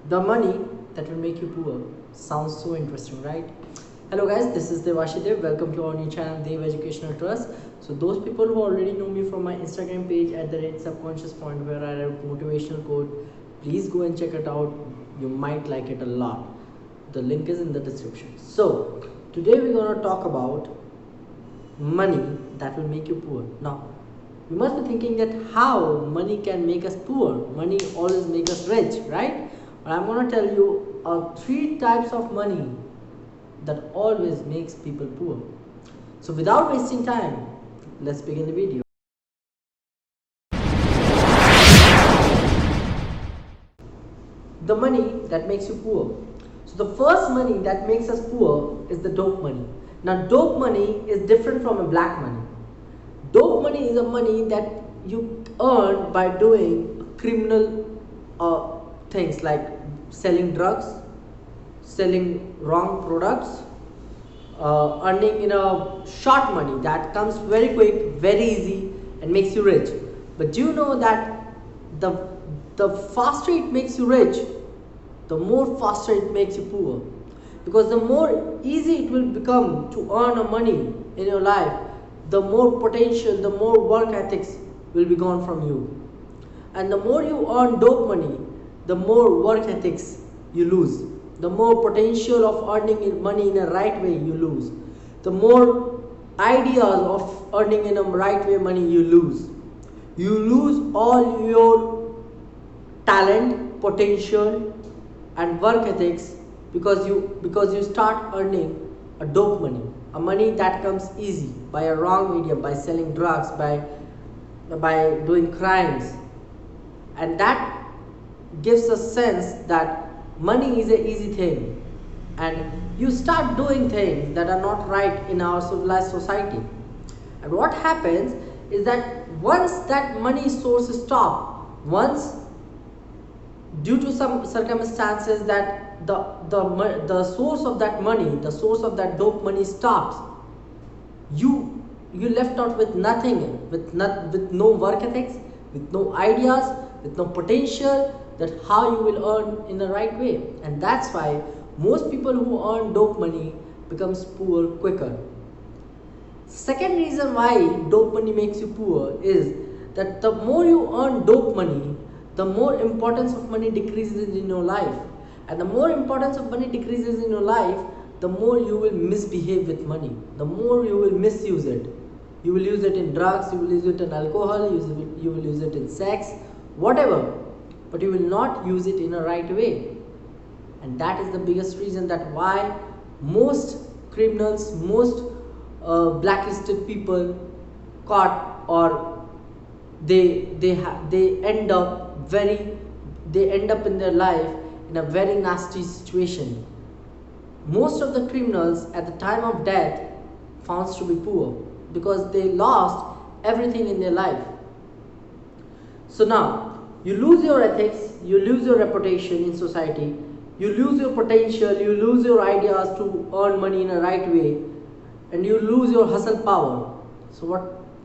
The money that will make you poor. Sounds so interesting, right? Hello guys, this is Devashidev. Welcome to our new channel, Dev Educational Trust. So those people who already know me from my Instagram page at the rate subconscious point where I write motivational quote, please go and check it out. You might like it a lot. The link is in the description. So today we're gonna talk about money that will make you poor. Now you must be thinking that how money can make us poor. Money always make us rich, right? But I'm going to tell you 3 types of money that always makes people poor. So without wasting time, let's begin the video. The money that makes you poor. So the first money that makes us poor is the dope money. Now dope money is different from a black money. Dope money is a money that you earn by doing criminal things like selling drugs, selling wrong products, earning in a short money that comes very quick, very easy, and makes you rich. But do you know that the faster it makes you rich, the more faster it makes you poor? Because the more easy it will become to earn a money in your life, the more potential, the more work ethics will be gone from you. And the more you earn dope money, the more work ethics you lose. The more potential of earning money in a right way you lose. The more ideas of earning in a right way money you lose. You lose all your talent, potential, and work ethics because you start earning a dope money. A money that comes easy by a wrong medium, by selling drugs, by doing crimes. And that gives a sense that money is an easy thing. And you start doing things that are not right in our civilized society. And what happens is that once that money source stops, once due to some circumstances that the source of that money, the source of that dope money stops, you left out with nothing, with no work ethics, with no ideas, with no potential that how you will earn in the right way. And that's why most people who earn dope money becomes poor quicker. Second reason why dope money makes you poor is that the more you earn dope money, the more importance of money decreases in your life. And the more importance of money decreases in your life, the more you will misbehave with money, the more you will misuse it. You will use it in drugs, you will use it in alcohol, you will use it in sex, whatever, but you will not use it in a right way. And that is the biggest reason that why most criminals, most blacklisted people caught, or they end up in their life in a very nasty situation. Most of the criminals at the time of death found to be poor because they lost everything in their life. So now you lose your ethics, you lose your reputation in society, you lose your potential, you lose your ideas to earn money in a right way, and you lose your hustle power. So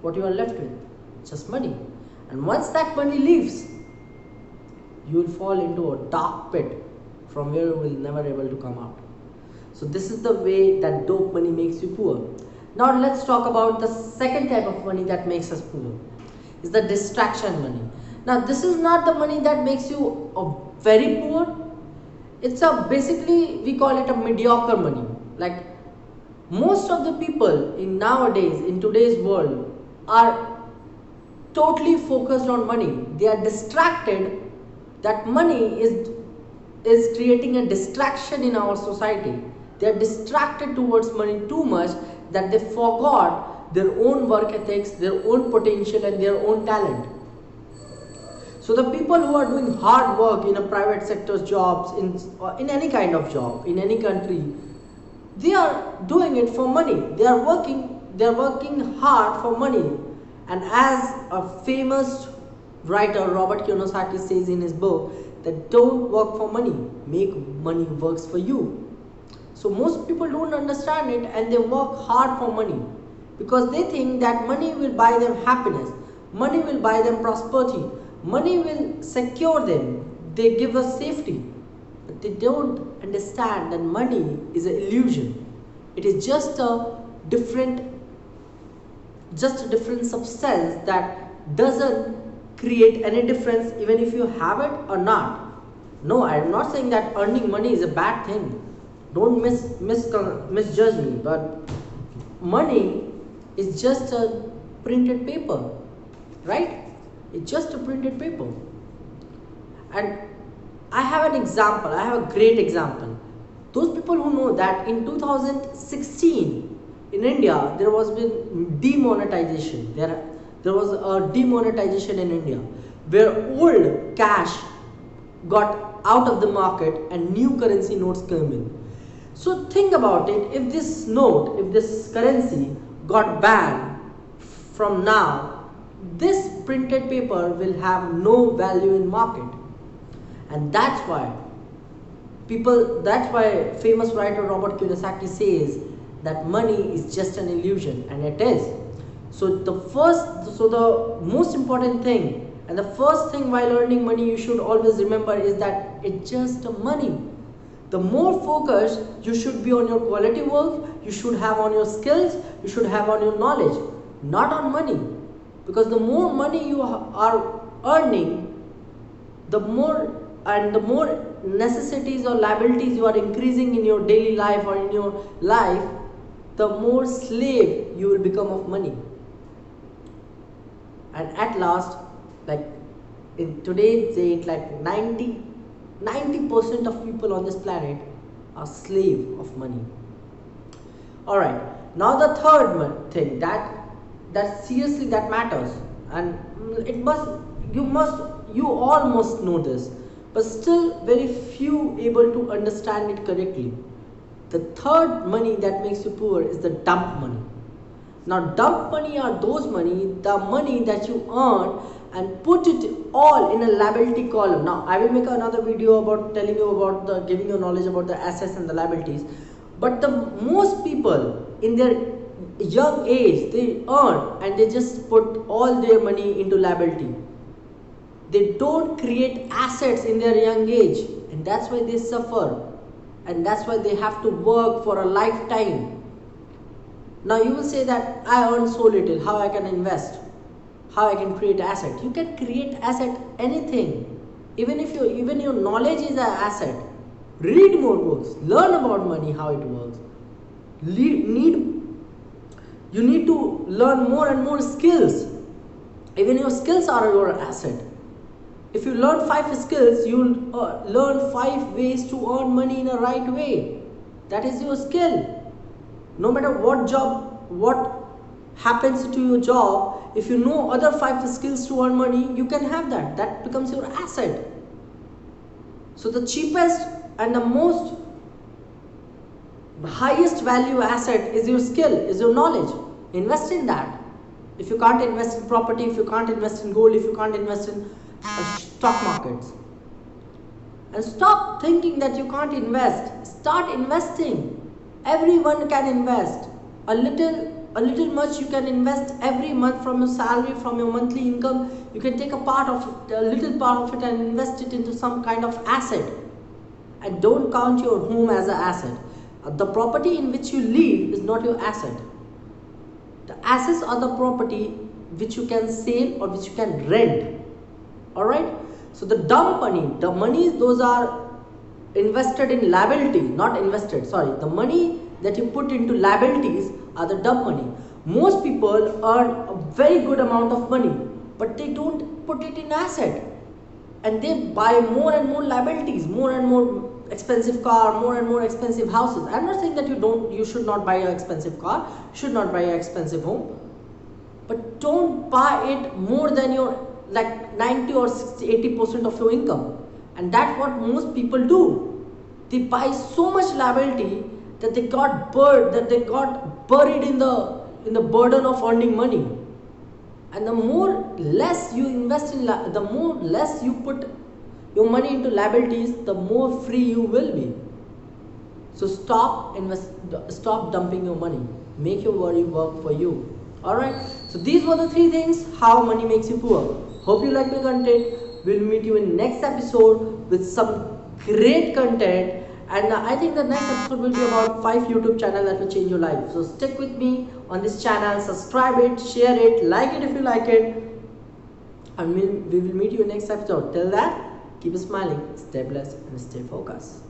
what you are left with? Just money. And once that money leaves, you will fall into a dark pit from where you will never able to come out. So this is the way that dope money makes you poor. Now let's talk about the second type of money that makes us poor. Is the distraction money. Now this is not the money that makes you very poor. It's basically we call it a mediocre money. Like most of the people in today's world are totally focused on money. They are distracted. That money is creating a distraction in our society. They are distracted towards money too much that they forgot their own work ethics, their own potential, and their own talent. So the people who are doing hard work in a private sector's jobs, in any kind of job, in any country, they are doing it for money. They are working hard for money. And as a famous writer, Robert Kiyosaki, says in his book, that don't work for money, make money works for you. So most people don't understand it and they work hard for money because they think that money will buy them happiness, money will buy them prosperity, money will secure them, they give us safety. but they don't understand that money is an illusion. It is different just a different substance that doesn't create any difference even if you have it or not. No, I am not saying that earning money is a bad thing. Don't misjudge me, but money is just a printed paper, right? It's just a printed paper. And I have an example, I have a great example. Those people who know that in 2016 in India there was been demonetization. There was a demonetization in India where old cash got out of the market and new currency notes came in. So think about it, if this note, if this currency got banned from now, this printed paper will have no value in market. And that's why famous writer Robert Kiyosaki says that money is just an illusion, and it is. So the most important thing and the first thing while earning money you should always remember is that it's just money. The more focus you should be on your quality work, you should have on your skills, you should have on your knowledge, not on money. Because the more money you are earning, the more necessities or liabilities you are increasing in your daily life or in your life, the more slave you will become of money. And at last, like in today's date, like 90% of people on this planet are slave of money. Alright, now the third thing that seriously that matters, and you all must know this, but still very few able to understand it correctly. The third money that makes you poor is the dump money. Now dump money are the money that you earn and put it all in a liability column. Now I will make another video about telling you about giving you knowledge about the assets and the liabilities. But the most people in their young age, they earn and they just put all their money into liability. They don't create assets in their young age, and that's why they suffer, and that's why they have to work for a lifetime. Now you will say that I earn so little, how I can invest, how I can create asset. You can create asset anything, even your knowledge is an asset. Read more books, learn about money, how it works. You need to learn more and more skills. Even your skills are your asset. If you learn 5 skills, you will learn 5 ways to earn money in a right way. That is your skill. No matter what happens to your job, if you know other 5 skills to earn money, you can have that. That becomes your asset. So the cheapest and the highest value asset is your skill, is your knowledge. Invest in that. If you can't invest in property, if you can't invest in gold, if you can't invest in stock markets, and stop thinking that you can't invest. Start investing. Everyone can invest. A little much you can invest every month from your salary, from your monthly income. You can take a little part of it and invest it into some kind of asset. And don't count your home as an asset. The property in which you live is not your asset. The assets are the property which you can sell or which you can rent. Alright? So the dump money, the monies those are invested in liability, not invested, sorry. The money that you put into liabilities are the dump money. Most people earn a very good amount of money, but they don't put it in asset. And they buy more and more liabilities, more and more expensive car, more and more expensive houses. I'm not saying that you should not buy an expensive car, should not buy an expensive home, but don't buy it more than your 90 or 60, 80% of your income. And that's what most people do. They buy so much liability that they got buried in the burden of earning money. And the more less you invest in, the more less you put your money into liabilities, the more free you will be. So stop dumping your money. Make your worry work for you. Alright, so these were the 3 things how money makes you poor. Hope you like my content. We'll meet you in next episode with some great content. And I think the next episode will be about 5 YouTube channels that will change your life. So stick with me on this channel, subscribe it, share it, like it if you like it. And we will meet you next episode. Till that, keep smiling, stay blessed, and stay focused.